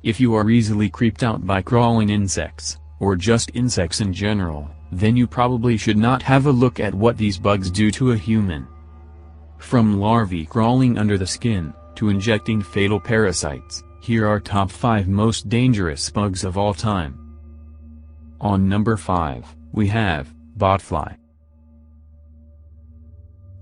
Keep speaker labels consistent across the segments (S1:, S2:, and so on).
S1: If you are easily creeped out by crawling insects, or just insects in general, then you probably should not have a look at what these bugs do to a human. From larvae crawling under the skin, to injecting fatal parasites, here are top 5 most dangerous bugs of all time. On number 5, we have botfly.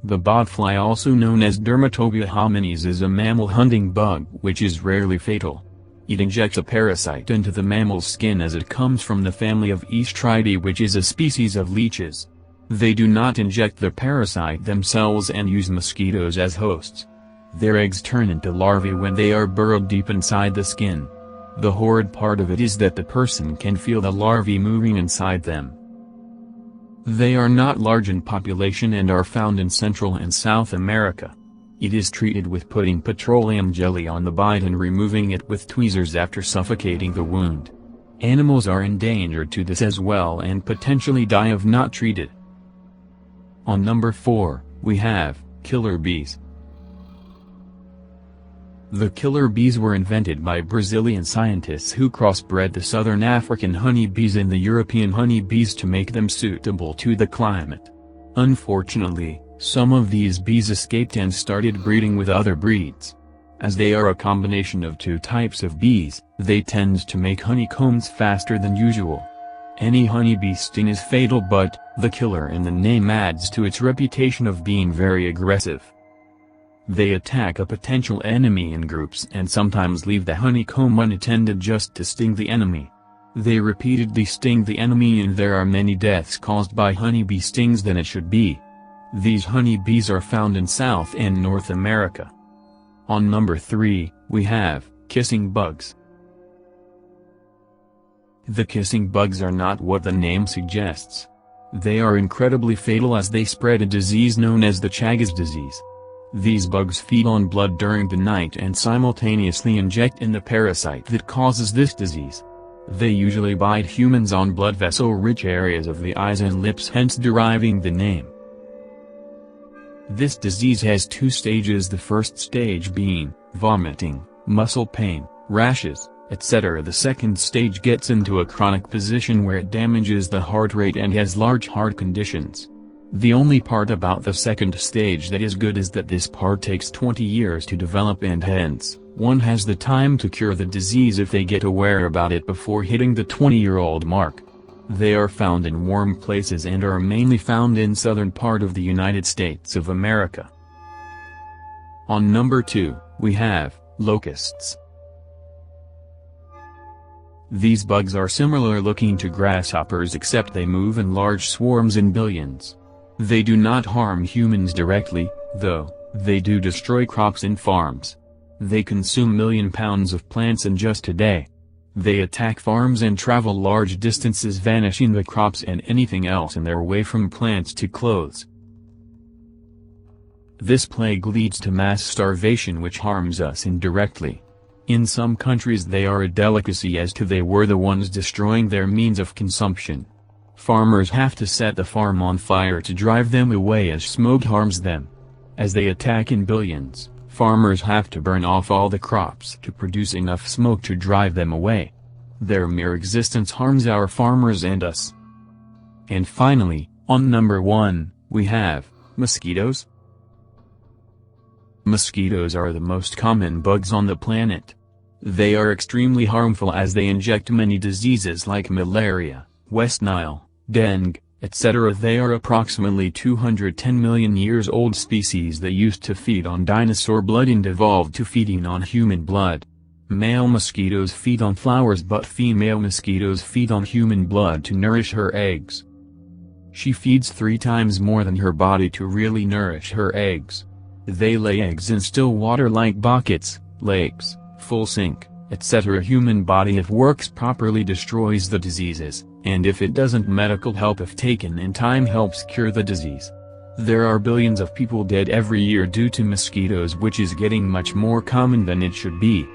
S1: The botfly, also known as Dermatobia hominis, is a mammal-hunting bug which is rarely fatal. It injects a parasite into the mammal's skin as it comes from the family of Oestridae, which is a species of leeches. They do not inject the parasite themselves and use mosquitoes as hosts. Their eggs turn into larvae when they are burrowed deep inside the skin. The horrid part of it is that the person can feel the larvae moving inside them. They are not large in population and are found in Central and South America. It is treated with putting petroleum jelly on the bite and removing it with tweezers after suffocating the wound. Animals are endangered to this as well and potentially die if not treated. On number 4, we have killer bees. The killer bees were invented by Brazilian scientists who crossbred the southern African honeybees and the European honeybees to make them suitable to the climate. Unfortunately, some of these bees escaped and started breeding with other breeds. As they are a combination of 2 types of bees, they tend to make honeycombs faster than usual. Any honeybee sting is fatal, but the killer in the name adds to its reputation of being very aggressive. They attack a potential enemy in groups and sometimes leave the honeycomb unattended just to sting the enemy. They repeatedly sting the enemy and there are many deaths caused by honeybee stings than it should be. These honeybees are found in South and North America. On number 3, we have kissing bugs. The kissing bugs are not what the name suggests. They are incredibly fatal as they spread a disease known as the Chagas disease. These bugs feed on blood during the night and simultaneously inject in the parasite that causes this disease. They usually bite humans on blood vessel-rich areas of the eyes and lips, hence deriving the name. This disease has 2 stages, the first stage being vomiting, muscle pain, rashes, etc. The second stage gets into a chronic position where it damages the heart rate and has large heart conditions. The only part about the second stage that is good is that this part takes 20 years to develop and hence, one has the time to cure the disease if they get aware about it before hitting the 20-year-old mark. They are found in warm places and are mainly found in southern part of the United States of America. On number 2, we have locusts. These bugs are similar looking to grasshoppers except they move in large swarms in billions. They do not harm humans directly, though, they do destroy crops in farms. They consume million pounds of plants in just a day. They attack farms and travel large distances, vanishing the crops and anything else in their way from plants to clothes. This plague leads to mass starvation which harms us indirectly. In some countries they are a delicacy as to they were the ones destroying their means of consumption. Farmers have to set the farm on fire to drive them away as smoke harms them. As they attack in billions, farmers have to burn off all the crops to produce enough smoke to drive them away. Their mere existence harms our farmers and us. And finally, on number 1, we have mosquitoes. Mosquitoes are the most common bugs on the planet. They are extremely harmful as they inject many diseases like malaria, West Nile, dengue, etc. They are approximately 210 million years old species that used to feed on dinosaur blood and evolved to feeding on human blood. Male mosquitoes feed on flowers but female mosquitoes feed on human blood to nourish her eggs. She feeds 3 times more than her body to really nourish her eggs. They lay eggs in still water like buckets, lakes, full sink, etc. Human body if works properly destroys the diseases, and if it doesn't, medical help if taken in time helps cure the disease. There are billions of people dead every year due to mosquitoes, which is getting much more common than it should be.